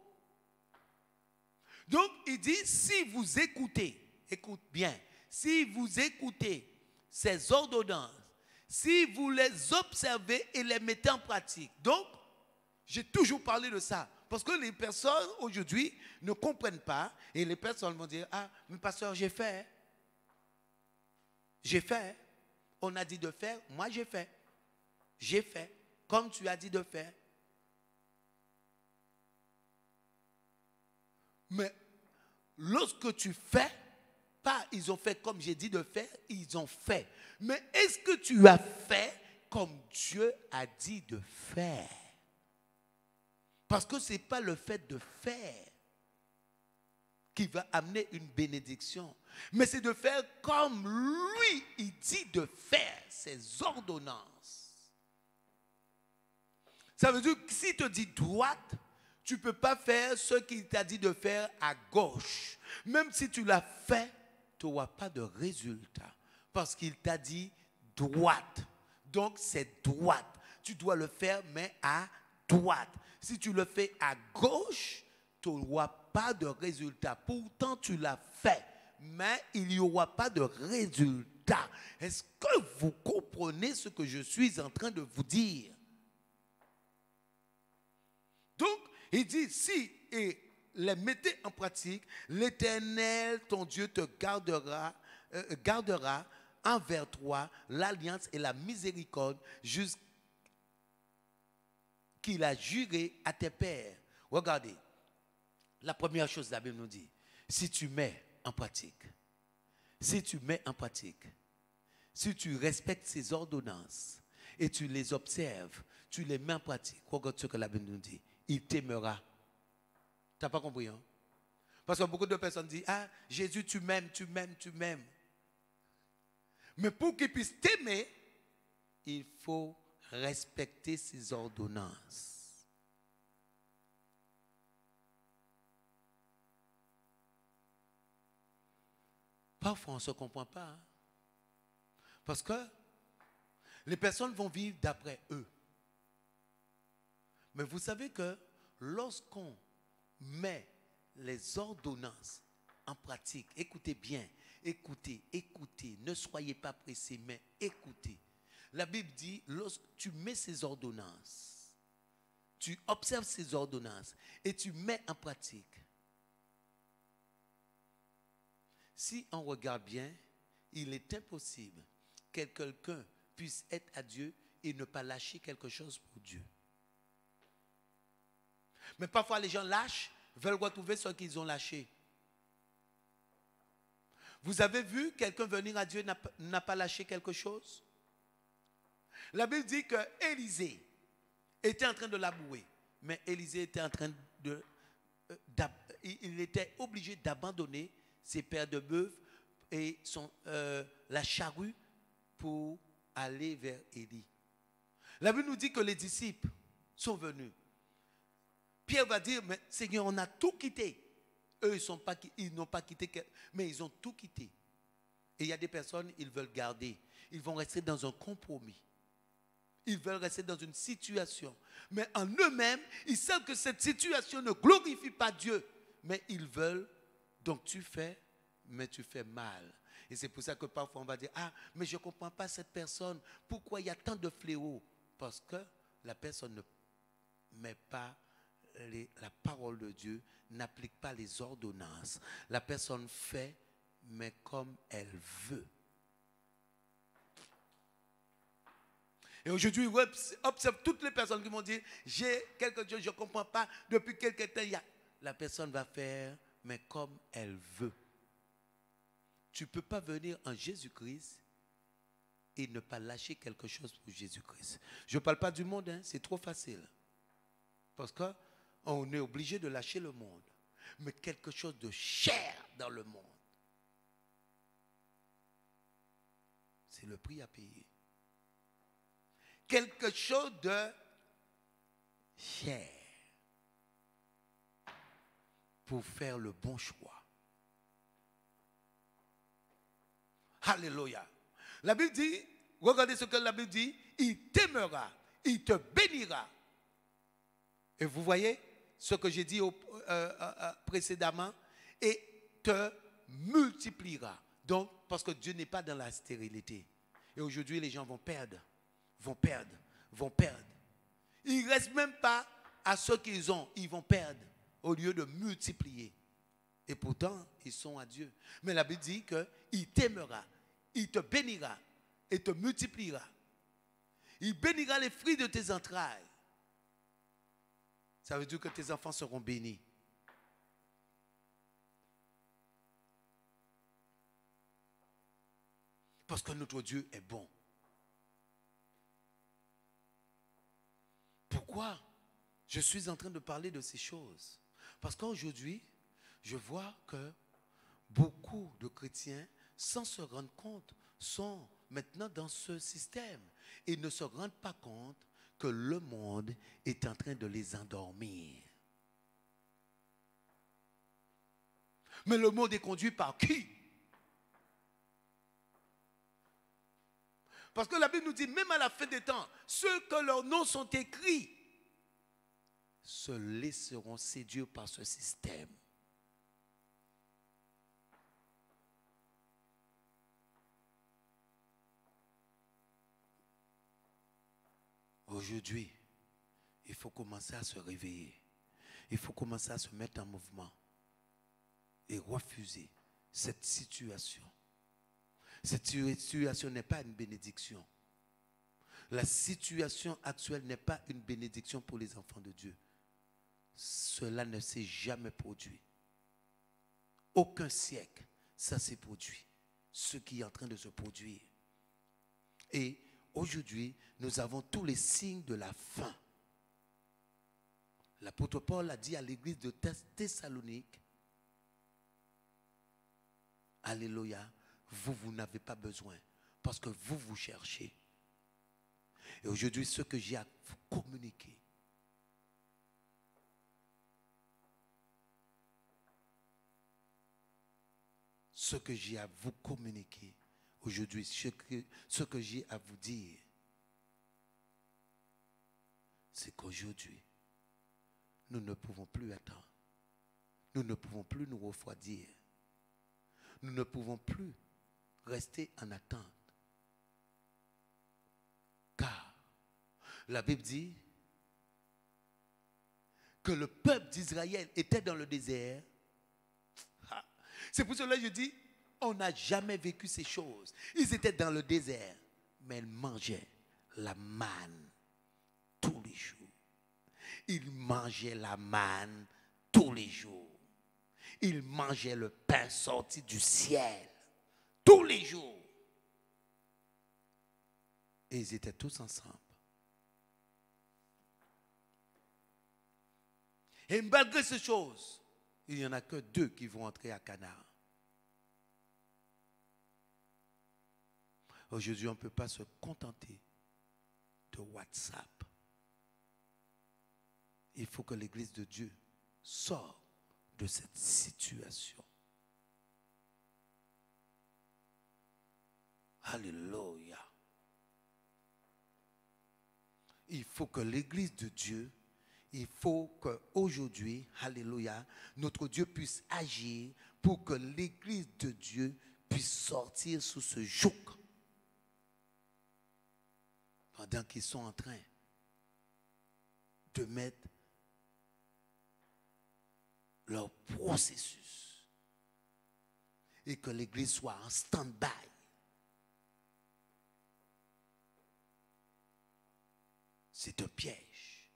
Donc, il dit, si vous écoutez, écoute bien, si vous écoutez ces ordonnances, si vous les observez et les mettez en pratique. Donc, j'ai toujours parlé de ça. Parce que les personnes aujourd'hui ne comprennent pas et les personnes vont dire, ah, mais pasteur, j'ai fait. J'ai fait. On a dit de faire, moi j'ai fait. J'ai fait. Comme tu as dit de faire. Mais lorsque tu fais, pas ils ont fait comme j'ai dit de faire, ils ont fait. Mais est-ce que tu as fait comme Dieu a dit de faire? Parce que ce n'est pas le fait de faire qui va amener une bénédiction. Mais c'est de faire comme lui, il dit de faire ses ordonnances. Ça veut dire que s'il te dit droite, tu ne peux pas faire ce qu'il t'a dit de faire à gauche. Même si tu l'as fait, tu n'auras pas de résultat. Parce qu'il t'a dit droite. Donc c'est droite. Tu dois le faire, mais à droite. Si tu le fais à gauche, tu n'auras pas de résultat. Pourtant, tu l'as fait, mais il n'y aura pas de résultat. Est-ce que vous comprenez ce que je suis en train de vous dire? Donc, il dit, si et les mettez en pratique, l'Éternel, ton Dieu, te gardera envers toi l'alliance et la miséricorde jusqu'à qu'il a juré à tes pères. Regardez, la première chose, la Bible nous dit, si tu mets en pratique, si tu respectes ces ordonnances et tu les observes, tu les mets en pratique, regarde ce que la Bible nous dit, il t'aimera. Tu n'as pas compris, hein? Parce que beaucoup de personnes disent, ah, Jésus, tu m'aimes. Mais pour qu'il puisse t'aimer, il faut respecter ses ordonnances. Parfois, on ne se comprend pas. Hein? Parce que les personnes vont vivre d'après eux. Mais vous savez que lorsqu'on met les ordonnances en pratique, écoutez bien, écoutez, ne soyez pas pressés, mais écoutez. La Bible dit, lorsque tu mets ces ordonnances, tu observes ces ordonnances et tu mets en pratique. Si on regarde bien, il est impossible quelqu'un puisse être à Dieu et ne pas lâcher quelque chose pour Dieu. Mais parfois les gens lâchent, veulent retrouver ce qu'ils ont lâché. Vous avez vu quelqu'un venir à Dieu n'a pas lâché quelque chose? La Bible dit que Élisée était en train de labourer, mais Élisée était en train il était obligé d'abandonner ses paires de bœufs et la charrue pour aller vers Élie. La Bible nous dit que les disciples sont venus. Pierre va dire, mais Seigneur, on a tout quitté. Eux, ils n'ont pas quitté, mais ils ont tout quitté. Et il y a des personnes, ils veulent garder. Ils vont rester dans un compromis. Ils veulent rester dans une situation. Mais en eux-mêmes, ils savent que cette situation ne glorifie pas Dieu. Mais ils veulent, donc tu fais, mais tu fais mal. Et c'est pour ça que parfois on va dire, ah, mais je ne comprends pas cette personne. Pourquoi il y a tant de fléaux? Parce que la personne ne met pas la parole de Dieu, n'applique pas les ordonnances. La personne fait, mais comme elle veut. Et aujourd'hui, observe toutes les personnes qui vont dire, j'ai quelque chose, je ne comprends pas, depuis quelque temps, la personne va faire, mais comme elle veut. Tu ne peux pas venir en Jésus-Christ et ne pas lâcher quelque chose pour Jésus-Christ. Je ne parle pas du monde, hein, c'est trop facile. Parce qu'on est obligé de lâcher le monde. Mais quelque chose de cher dans le monde, c'est le prix à payer. Quelque chose de cher pour faire le bon choix. Alléluia. La Bible dit, regardez ce que la Bible dit, il t'aimera, il te bénira. Et vous voyez ce que j'ai dit précédemment, et te multipliera. Donc, parce que Dieu n'est pas dans la stérilité. Et aujourd'hui, les gens vont perdre. Ils ne restent même pas à ce qu'ils ont. Ils vont perdre au lieu de multiplier. Et pourtant, ils sont à Dieu. Mais la Bible dit qu'il t'aimera, il te bénira et te multipliera. Il bénira les fruits de tes entrailles. Ça veut dire que tes enfants seront bénis. Parce que notre Dieu est bon. Pourquoi je suis en train de parler de ces choses? Parce qu'aujourd'hui, je vois que beaucoup de chrétiens, sans se rendre compte, sont maintenant dans ce système et ne se rendent pas compte que le monde est en train de les endormir. Mais le monde est conduit par qui? Parce que la Bible nous dit, même à la fin des temps, ceux que leurs noms sont écrits se laisseront séduire par ce système. Aujourd'hui, il faut commencer à se réveiller. Il faut commencer à se mettre en mouvement et refuser cette situation. Cette situation n'est pas une bénédiction. La situation actuelle n'est pas une bénédiction pour les enfants de Dieu. Cela ne s'est jamais produit. Aucun siècle, ça s'est produit. Ce qui est en train de se produire. Et aujourd'hui, nous avons tous les signes de la fin. L'apôtre Paul a dit à l'église de Thessalonique, alléluia, vous n'avez pas besoin parce que vous cherchez. Et aujourd'hui, ce que j'ai à vous communiquer, ce que j'ai à vous communiquer aujourd'hui, ce que j'ai à vous dire, c'est qu'aujourd'hui, nous ne pouvons plus attendre. Nous ne pouvons plus nous refroidir. Nous ne pouvons plus rester en attente. Car la Bible dit que le peuple d'Israël était dans le désert. C'est pour cela que je dis, on n'a jamais vécu ces choses. Ils étaient dans le désert. mais il mangeait la manne tous les jours. Il mangeait la manne tous les jours. Il mangeait le pain sorti du ciel tous les jours. Et ils étaient tous ensemble. Et malgré ces choses, il n'y en a que 2 qui vont entrer à Canaan. Aujourd'hui, on ne peut pas se contenter de WhatsApp. Il faut que l'Église de Dieu sorte de cette situation. Alléluia. Il faut que l'Église de Dieu, il faut qu'aujourd'hui, alléluia, notre Dieu puisse agir pour que l'Église de Dieu puisse sortir sous ce joug. Pendant qu'ils sont en train de mettre leur processus et que l'Église soit en stand-by. C'est un piège.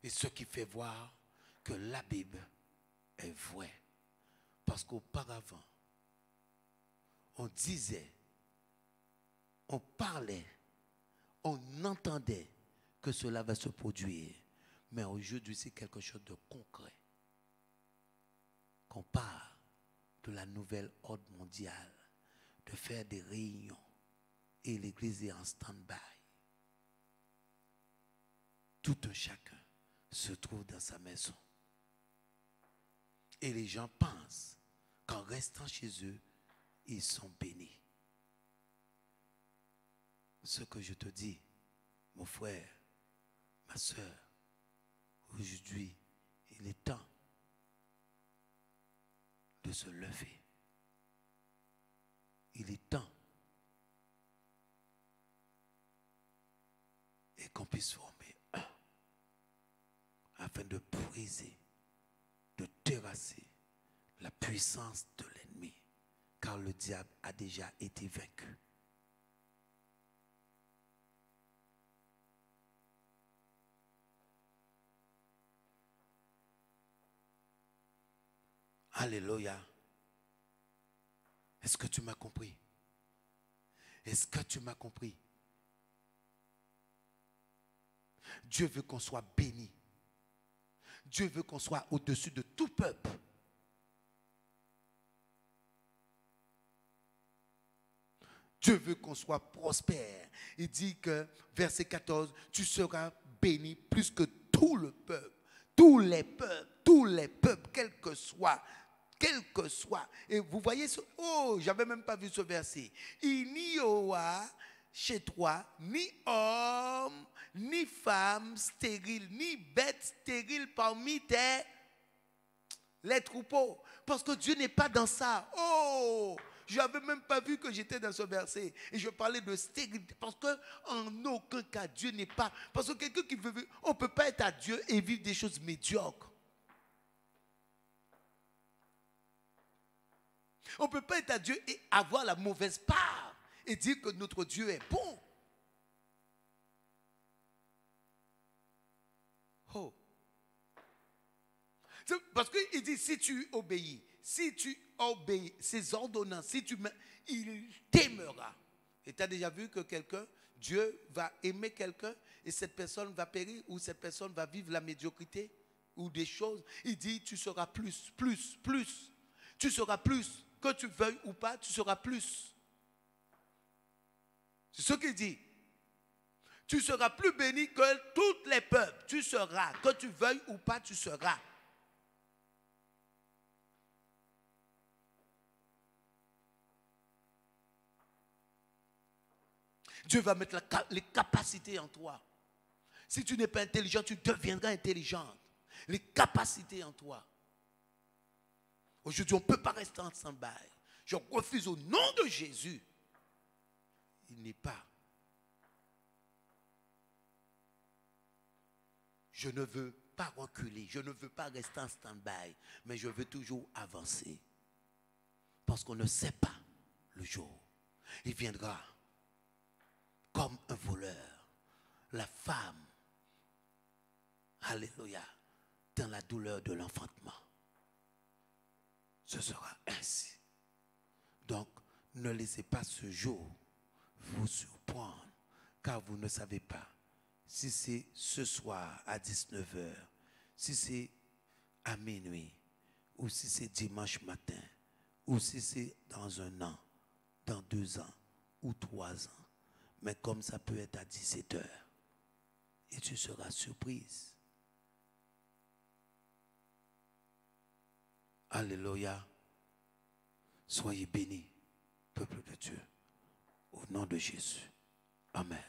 Et ce qui fait voir que la Bible est vraie. Parce qu'auparavant, on disait, on parlait, on entendait que cela va se produire. Mais aujourd'hui, c'est quelque chose de concret. Qu'on parle de la nouvelle ordre mondiale, de faire des réunions et l'Église est en stand-by. Tout un chacun se trouve dans sa maison. Et les gens pensent qu'en restant chez eux, ils sont bénis. Ce que je te dis, mon frère, ma soeur, aujourd'hui, il est temps de se lever. Il est temps et qu'on puisse former un afin de briser, de terrasser la puissance de l'ennemi, car le diable a déjà été vaincu. Alléluia. Est-ce que tu m'as compris? Est-ce que tu m'as compris? Dieu veut qu'on soit béni. Dieu veut qu'on soit au-dessus de tout peuple. Dieu veut qu'on soit prospère. Il dit que, verset 14, tu seras béni plus que tout le peuple. Tous les peuples, quel que soit. Et vous voyez, j'avais même pas vu ce verset. Il n'y aura chez toi ni homme, ni femme stérile, ni bête stérile parmi les troupeaux. Parce que Dieu n'est pas dans ça. Je n'avais même pas vu que j'étais dans ce verset. Et je parlais de stérilité. Parce qu'en aucun cas, Dieu n'est pas. Parce que quelqu'un qui veut vivre, on ne peut pas être à Dieu et vivre des choses médiocres. On ne peut pas être à Dieu et avoir la mauvaise part et dire que notre Dieu est bon. Parce qu'il dit, si tu obéis ses ordonnances, il t'aimera. Et tu as déjà vu que Dieu va aimer quelqu'un et cette personne va périr ou cette personne va vivre la médiocrité ou des choses. Il dit, tu seras plus. Tu seras plus. Que tu veuilles ou pas, tu seras plus. C'est ce qu'il dit. Tu seras plus béni que tous les peuples. Tu seras. Que tu veuilles ou pas, tu seras. Dieu va mettre les capacités en toi. Si tu n'es pas intelligent, tu deviendras intelligente. Les capacités en toi. Aujourd'hui, on ne peut pas rester en stand-by. Je refuse au nom de Jésus. Il n'est pas. Je ne veux pas reculer. Je ne veux pas rester en stand-by. Mais je veux toujours avancer. Parce qu'on ne sait pas le jour. Il viendra comme un voleur. La femme, alléluia, dans la douleur de l'enfantement. Ce sera ainsi. Donc, ne laissez pas ce jour vous surprendre, car vous ne savez pas si c'est ce soir à 19h, si c'est à minuit, ou si c'est dimanche matin, ou si c'est dans 1 an, dans 2 ans, ou 3 ans. Mais comme ça peut être à 17h, et tu seras surprise. Alléluia. Soyez bénis, peuple de Dieu, au nom de Jésus. Amen.